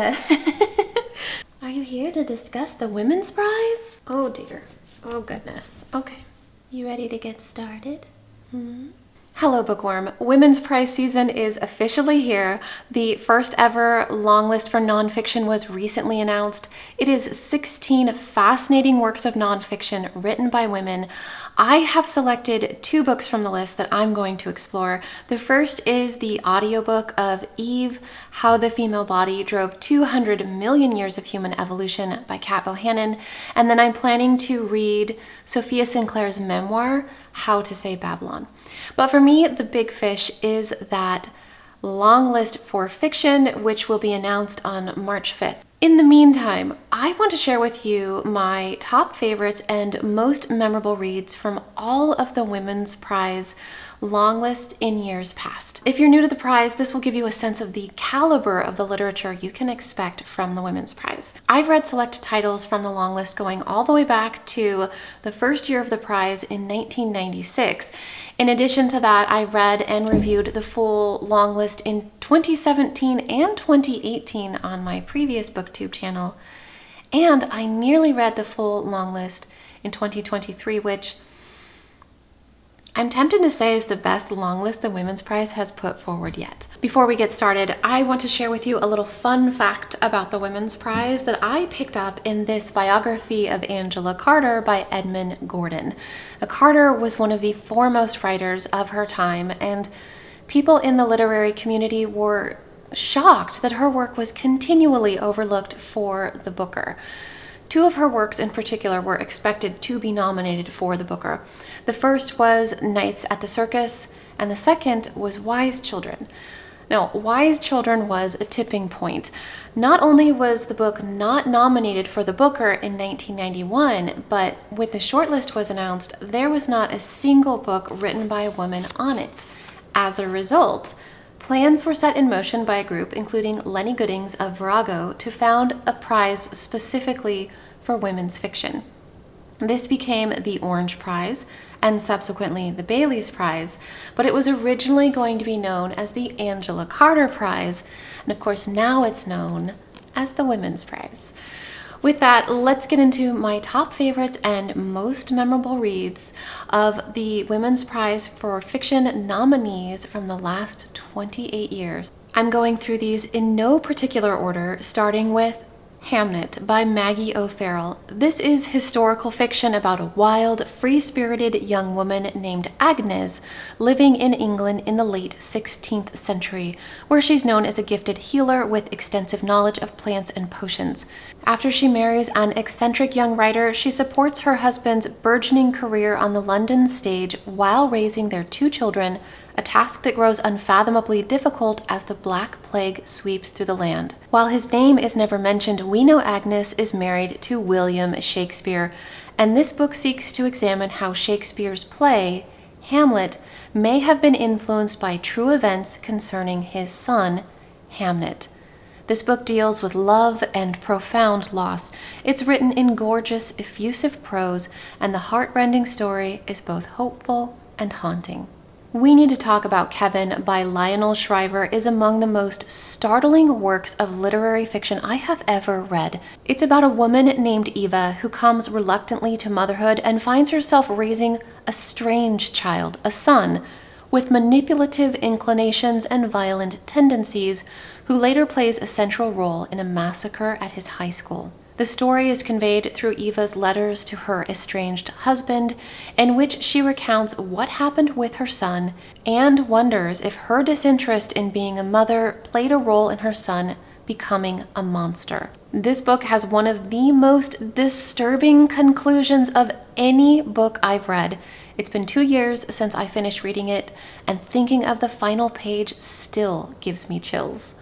Tiya. Are you here to discuss the Women's Prize? Oh dear. Oh goodness. Okay. You ready to get started? Hello, Bookworm. Women's Prize season is officially here. The first ever long list for nonfiction was recently announced. It is 16 fascinating works of nonfiction written by women. I have selected 2 books from the list that I'm going to explore. The first is the audiobook of Eve, How the Female Body Drove 200 Million Years of Human Evolution by Cat Bohannon. And then I'm planning to read Sophia Sinclair's memoir, How to Save Babylon. But for me, the big fish is that long list for fiction, which will be announced on March 5th. In the meantime, I want to share with you my top favorites and most memorable reads from all of the Women's Prize long lists in years past. If you're new to the prize, this will give you a sense of the caliber of the literature you can expect from the Women's Prize. I've read select titles from the long list going all the way back to the first year of the prize in 1996. In addition to that, I read and reviewed the full long list in 2017 and 2018 on my previous BookTube channel. And I nearly read the full long list in 2023, which I'm tempted to say is the best long list the Women's Prize has put forward yet. Before we get started, I want to share with you a little fun fact about the Women's Prize that I picked up in this biography of Angela Carter by Edmund Gordon. Now, Carter was one of the foremost writers of her time, and people in the literary community were shocked that her work was continually overlooked for the Booker. 2 of her works in particular were expected to be nominated for the Booker. The first was Nights at the Circus, and the second was Wise Children. Now, Wise Children was a tipping point. Not only was the book not nominated for the Booker in 1991, but when the shortlist was announced, there was not a single book written by a woman on it. As a result, plans were set in motion by a group, including Lenny Goodings of Virago, to found a prize specifically for women's fiction. This became the Orange Prize and subsequently the Bailey's Prize, but it was originally going to be known as the Angela Carter Prize, and of course now it's known as the Women's Prize. With that, let's get into my top favorites and most memorable reads of the Women's Prize for Fiction nominees from the last 28 years. I'm going through these in no particular order, starting with Hamnet by Maggie O'Farrell. This is historical fiction about a wild, free-spirited young woman named Agnes living in England in the late 16th century, where she's known as a gifted healer with extensive knowledge of plants and potions. After she marries an eccentric young writer, she supports her husband's burgeoning career on the London stage while raising their 2 children, a task that grows unfathomably difficult as the Black Plague sweeps through the land. While his name is never mentioned, we know Agnes is married to William Shakespeare, and this book seeks to examine how Shakespeare's play, Hamlet, may have been influenced by true events concerning his son, Hamnet. This book deals with love and profound loss. It's written in gorgeous, effusive prose, and the heartrending story is both hopeful and haunting. We Need to Talk About Kevin by Lionel Shriver is among the most startling works of literary fiction I have ever read. It's about a woman named Eva who comes reluctantly to motherhood and finds herself raising a strange child, a son, with manipulative inclinations and violent tendencies, who later plays a central role in a massacre at his high school. The story is conveyed through Eva's letters to her estranged husband, in which she recounts what happened with her son and wonders if her disinterest in being a mother played a role in her son becoming a monster. This book has one of the most disturbing conclusions of any book I've read. It's been 2 years since I finished reading it, and thinking of the final page still gives me chills.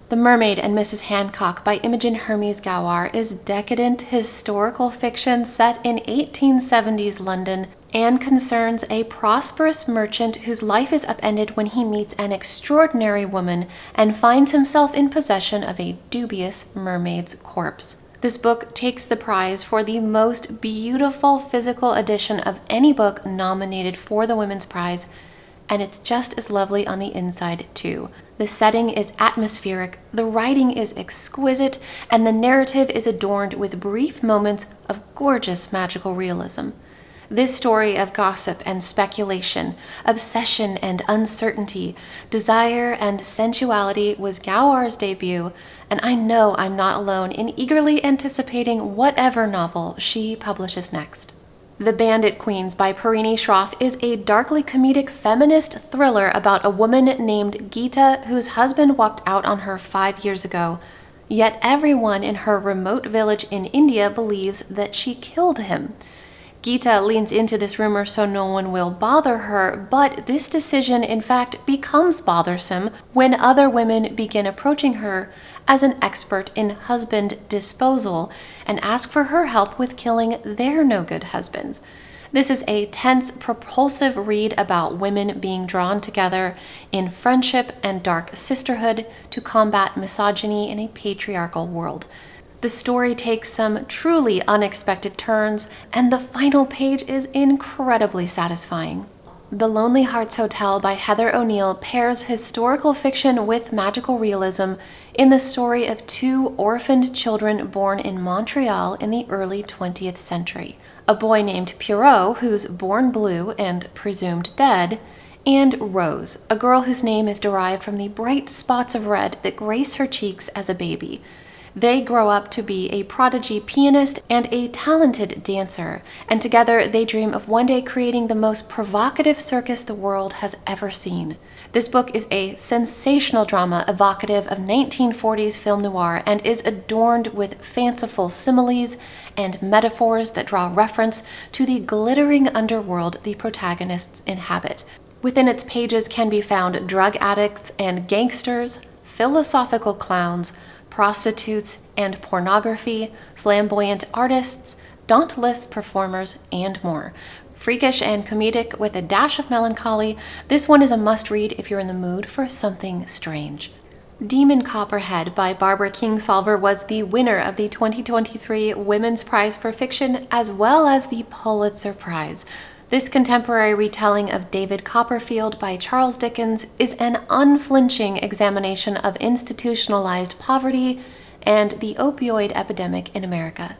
The Mermaid and Mrs. Hancock by Imogen Hermes Gawar is decadent historical fiction set in 1870s London and concerns a prosperous merchant whose life is upended when he meets an extraordinary woman and finds himself in possession of a dubious mermaid's corpse. This book takes the prize for the most beautiful physical edition of any book nominated for the Women's Prize, and it's just as lovely on the inside too. The setting is atmospheric, the writing is exquisite, and the narrative is adorned with brief moments of gorgeous magical realism. This story of gossip and speculation, obsession and uncertainty, desire and sensuality was Gowar's debut, and I know I'm not alone in eagerly anticipating whatever novel she publishes next. The Bandit Queens by Parini Shroff is a darkly comedic feminist thriller about a woman named Gita whose husband walked out on her 5 years ago, yet everyone in her remote village in India believes that she killed him. Gita leans into this rumor so no one will bother her, but this decision in fact becomes bothersome when other women begin approaching her as an expert in husband disposal and ask for her help with killing their no-good husbands. This is a tense, propulsive read about women being drawn together in friendship and dark sisterhood to combat misogyny in a patriarchal world. The story takes some truly unexpected turns, and the final page is incredibly satisfying. The Lonely Hearts Hotel by Heather O'Neill pairs historical fiction with magical realism in the story of 2 orphaned children born in Montreal in the early 20th century. A boy named Pierrot, who's born blue and presumed dead, and Rose, a girl whose name is derived from the bright spots of red that grace her cheeks as a baby. They grow up to be a prodigy pianist and a talented dancer, and together they dream of one day creating the most provocative circus the world has ever seen. This book is a sensational drama evocative of 1940s film noir and is adorned with fanciful similes and metaphors that draw reference to the glittering underworld the protagonists inhabit. Within its pages can be found drug addicts and gangsters, philosophical clowns, prostitutes and pornography, flamboyant artists, dauntless performers, and more. Freakish and comedic with a dash of melancholy, this one is a must-read if you're in the mood for something strange. Demon Copperhead by Barbara Kingsolver was the winner of the 2023 Women's Prize for Fiction as well as the Pulitzer Prize. This contemporary retelling of David Copperfield by Charles Dickens is an unflinching examination of institutionalized poverty and the opioid epidemic in America.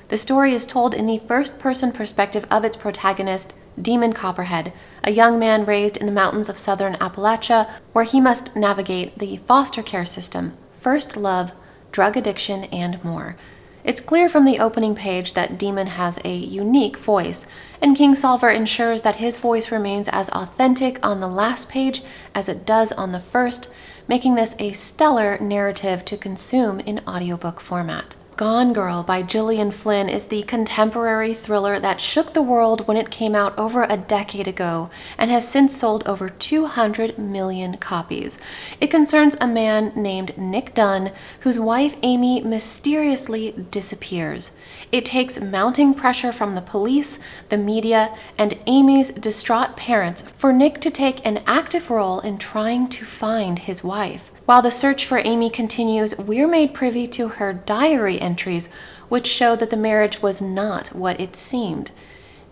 The story is told in the first-person perspective of its protagonist, Demon Copperhead, a young man raised in the mountains of southern Appalachia, where he must navigate the foster care system, first love, drug addiction, and more. It's clear from the opening page that Demon has a unique voice, and Kingsolver ensures that his voice remains as authentic on the last page as it does on the first, making this a stellar narrative to consume in audiobook format. Gone Girl by Gillian Flynn is the contemporary thriller that shook the world when it came out over a decade ago and has since sold over 200 million copies. It concerns a man named Nick Dunn whose wife Amy mysteriously disappears. It takes mounting pressure from the police, the media, and Amy's distraught parents for Nick to take an active role in trying to find his wife. While the search for Amy continues, we're made privy to her diary entries, which show that the marriage was not what it seemed.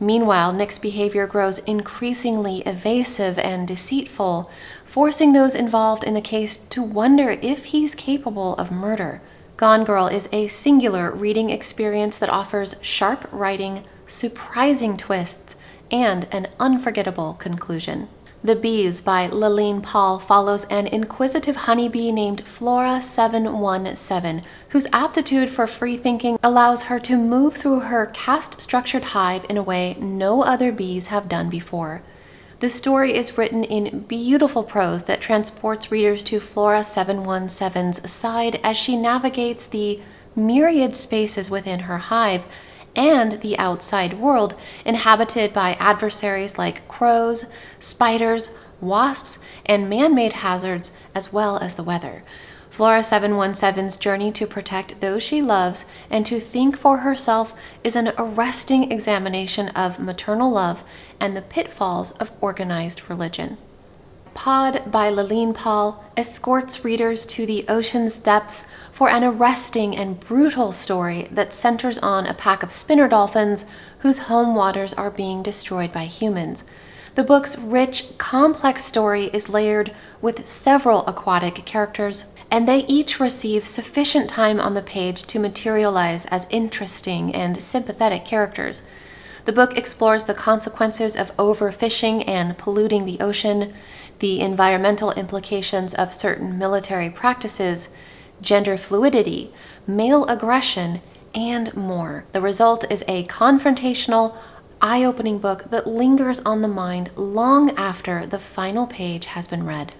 Meanwhile, Nick's behavior grows increasingly evasive and deceitful, forcing those involved in the case to wonder if he's capable of murder. Gone Girl is a singular reading experience that offers sharp writing, surprising twists, and an unforgettable conclusion. The Bees by Laline Paul follows an inquisitive honeybee named Flora 717, whose aptitude for free thinking allows her to move through her caste-structured hive in a way no other bees have done before. The story is written in beautiful prose that transports readers to Flora 717's side as she navigates the myriad spaces within her hive and the outside world inhabited by adversaries like crows, spiders, wasps, and man-made hazards, as well as the weather. Flora 717's journey to protect those she loves and to think for herself is an arresting examination of maternal love and the pitfalls of organized religion. Pod by Laline Paul escorts readers to the ocean's depths for an arresting and brutal story that centers on a pack of spinner dolphins whose home waters are being destroyed by humans. The book's rich, complex story is layered with several aquatic characters, and they each receive sufficient time on the page to materialize as interesting and sympathetic characters. The book explores the consequences of overfishing and polluting the ocean, the environmental implications of certain military practices, gender fluidity, male aggression, and more. The result is a confrontational, eye-opening book that lingers on the mind long after the final page has been read.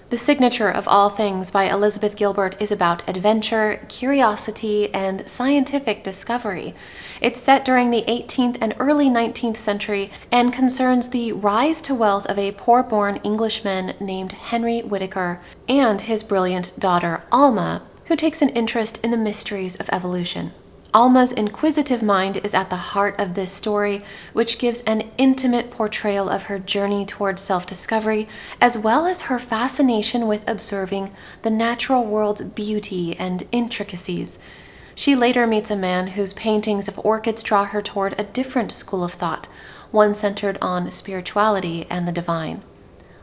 The Signature of All Things by Elizabeth Gilbert is about adventure, curiosity, and scientific discovery. It's set during the 18th and early 19th century and concerns the rise to wealth of a poor-born Englishman named Henry Whittaker and his brilliant daughter Alma, who takes an interest in the mysteries of evolution. Alma's inquisitive mind is at the heart of this story, which gives an intimate portrayal of her journey towards self-discovery, as well as her fascination with observing the natural world's beauty and intricacies. She later meets a man whose paintings of orchids draw her toward a different school of thought, one centered on spirituality and the divine.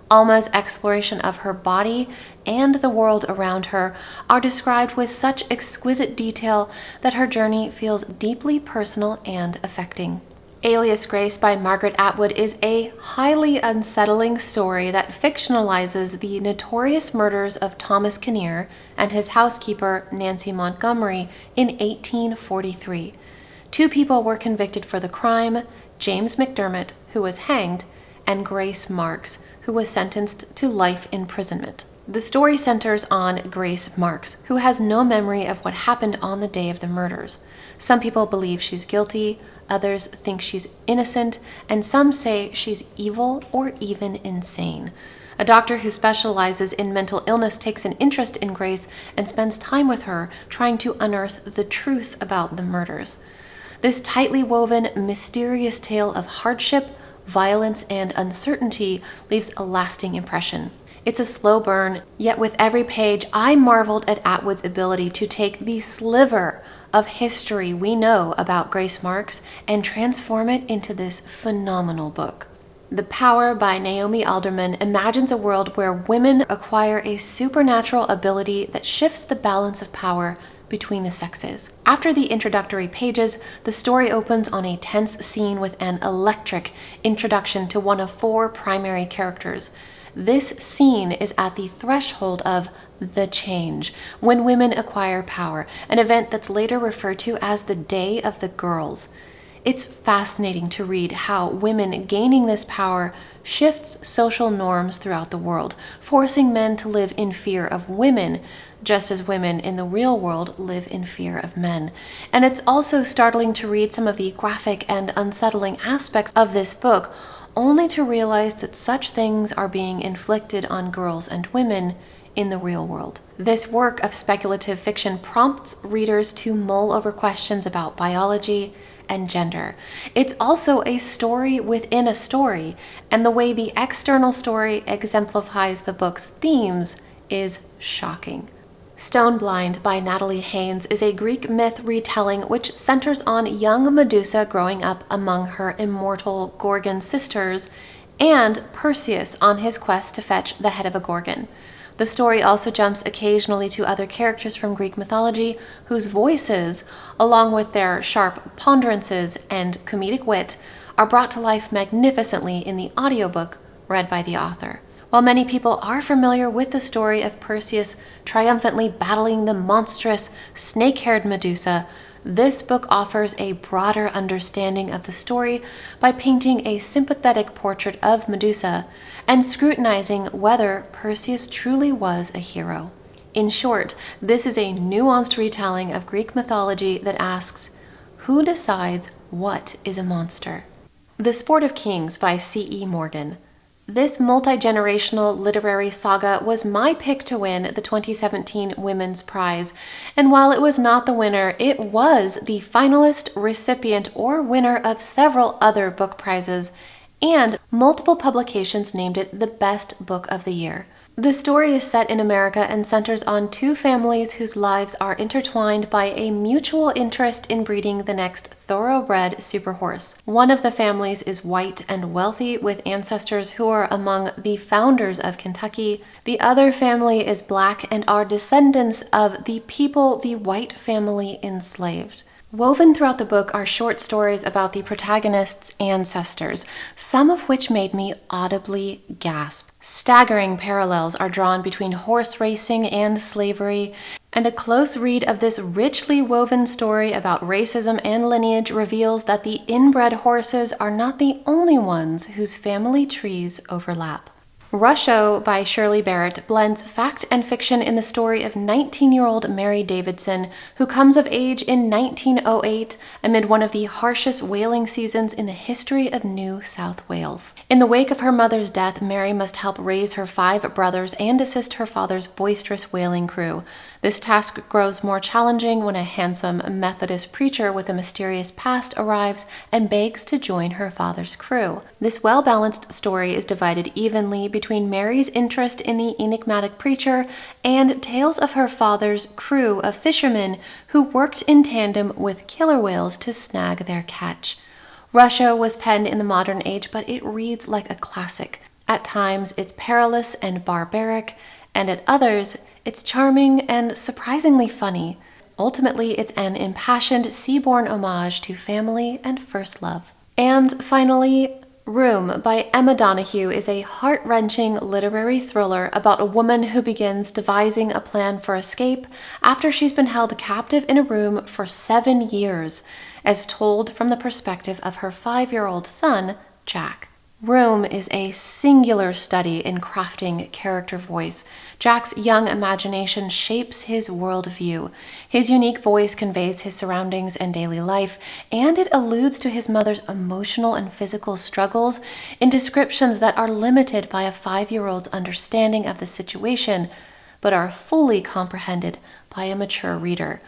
Alma's exploration of her body and the world around her are described with such exquisite detail that her journey feels deeply personal and affecting. Alias Grace by Margaret Atwood is a highly unsettling story that fictionalizes the notorious murders of Thomas Kinnear and his housekeeper Nancy Montgomery in 1843. 2 people were convicted for the crime: James McDermott, who was hanged, and Grace Marks, who was sentenced to life imprisonment. The story centers on Grace Marks, who has no memory of what happened on the day of the murders. Some people believe she's guilty, others think she's innocent, and some say she's evil or even insane. A doctor who specializes in mental illness takes an interest in Grace and spends time with her, trying to unearth the truth about the murders. This tightly woven, mysterious tale of hardship, violence, and uncertainty leaves a lasting impression. It's a slow burn, yet with every page, I marveled at Atwood's ability to take the sliver of history we know about Grace Marks and transform it into this phenomenal book. The Power by Naomi Alderman imagines a world where women acquire a supernatural ability that shifts the balance of power between the sexes. After the introductory pages, the story opens on a tense scene with an electric introduction to one of 4 primary characters. This scene is at the threshold of the change, when women acquire power, an event that's later referred to as the Day of the Girls. It's fascinating to read how women gaining this power shifts social norms throughout the world, forcing men to live in fear of women, just as women in the real world live in fear of men. And it's also startling to read some of the graphic and unsettling aspects of this book, only to realize that such things are being inflicted on girls and women in the real world. This work of speculative fiction prompts readers to mull over questions about biology and gender. It's also a story within a story, and the way the external story exemplifies the book's themes is shocking. Stone Blind by Natalie Haynes is a Greek myth retelling which centers on young Medusa growing up among her immortal Gorgon sisters and Perseus on his quest to fetch the head of a Gorgon. The story also jumps occasionally to other characters from Greek mythology whose voices, along with their sharp ponderances and comedic wit, are brought to life magnificently in the audiobook read by the author. While many people are familiar with the story of Perseus triumphantly battling the monstrous snake-haired Medusa, this book offers a broader understanding of the story by painting a sympathetic portrait of Medusa and scrutinizing whether Perseus truly was a hero. In short, this is a nuanced retelling of Greek mythology that asks, who decides what is a monster? The Sport of Kings by C.E. Morgan. This multi-generational literary saga was my pick to win the 2017 Women's Prize, and while it was not the winner, it was the finalist, recipient, or winner of several other book prizes, and multiple publications named it the best book of the year. The story is set in America and centers on two families whose lives are intertwined by a mutual interest in breeding the next thoroughbred superhorse. One of the families is white and wealthy, with ancestors who are among the founders of Kentucky. The other family is black and are descendants of the people the white family enslaved. Woven throughout the book are short stories about the protagonist's ancestors, some of which made me audibly gasp. Staggering parallels are drawn between horse racing and slavery, and a close read of this richly woven story about racism and lineage reveals that the inbred horses are not the only ones whose family trees overlap. Rusho by Shirley Barrett blends fact and fiction in the story of 19-year-old Mary Davidson, who comes of age in 1908 amid one of the harshest whaling seasons in the history of New South Wales. In the wake of her mother's death, Mary must help raise her 5 brothers and assist her father's boisterous whaling crew. This task grows more challenging when a handsome Methodist preacher with a mysterious past arrives and begs to join her father's crew. This well-balanced story is divided evenly between Mary's interest in the enigmatic preacher and tales of her father's crew of fishermen who worked in tandem with killer whales to snag their catch. Rusho was penned in the modern age, but it reads like a classic. At times, it's perilous and barbaric, and at others, it's charming and surprisingly funny. Ultimately, it's an impassioned seaborne homage to family and first love. And finally, Room by Emma Donoghue is a heart-wrenching literary thriller about a woman who begins devising a plan for escape after she's been held captive in a room for 7 years, as told from the perspective of her 5-year-old son, Jack. Room is a singular study in crafting character voice. Jack's young imagination shapes his worldview. His unique voice conveys his surroundings and daily life, and it alludes to his mother's emotional and physical struggles in descriptions that are limited by a 5-year-old's understanding of the situation, but are fully comprehended by a mature reader.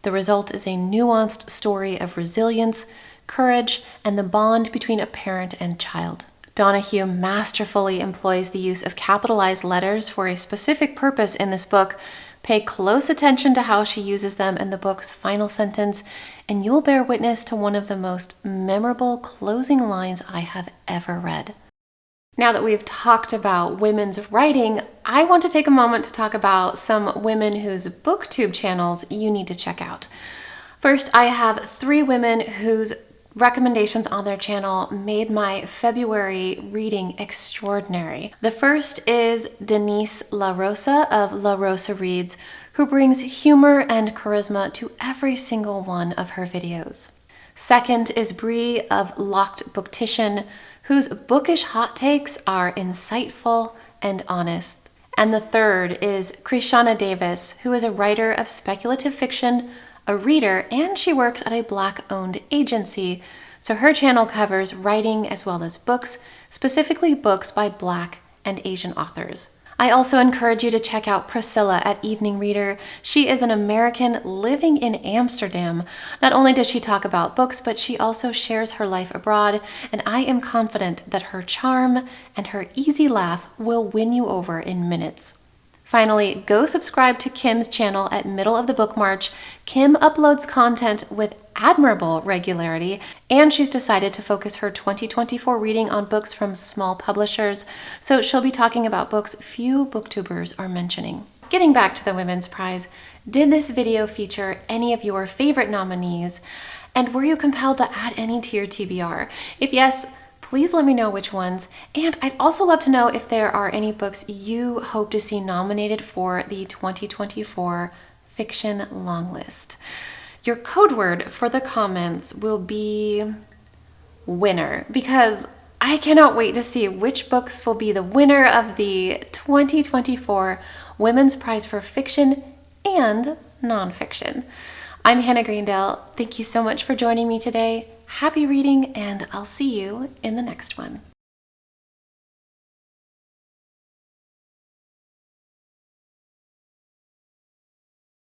The result is a nuanced story of resilience, courage, and the bond between a parent and child. Donoghue masterfully employs the use of capitalized letters for a specific purpose in this book. Pay close attention to how she uses them in the book's final sentence, and you'll bear witness to one of the most memorable closing lines I have ever read. Now that we've talked about women's writing, I want to take a moment to talk about some women whose BookTube channels you need to check out. First, I have 3 women whose recommendations on their channel made my February reading extraordinary. The first is Denise La Rosa of La Rosa Reads, who brings humor and charisma to every single one of her videos. Second is Bree of Locked Booktition, whose bookish hot takes are insightful and honest. And the third is Krishana Davis, who is a writer of speculative fiction, a reader, and she works at a Black-owned agency, so her channel covers writing as well as books, specifically books by Black and Asian authors. I also encourage you to check out Priscilla at Evening Reader. She is an American living in Amsterdam. Not only does she talk about books, but she also shares her life abroad, and I am confident that her charm and her easy laugh will win you over in minutes. Finally, go subscribe to Kim's channel at Middle of the Book March. Kim uploads content with admirable regularity, and she's decided to focus her 2024 reading on books from small publishers, so she'll be talking about books few booktubers are mentioning. Getting back to the Women's Prize, did this video feature any of your favorite nominees, and were you compelled to add any to your TBR? If yes, please let me know which ones, and I'd also love to know if there are any books you hope to see nominated for the 2024 Fiction Longlist. Your code word for the comments will be winner, because I cannot wait to see which books will be the winner of the 2024 Women's Prize for Fiction and Nonfiction. I'm Hannah Greendale. Thank you so much for joining me today. Happy reading, and I'll see you in the next one.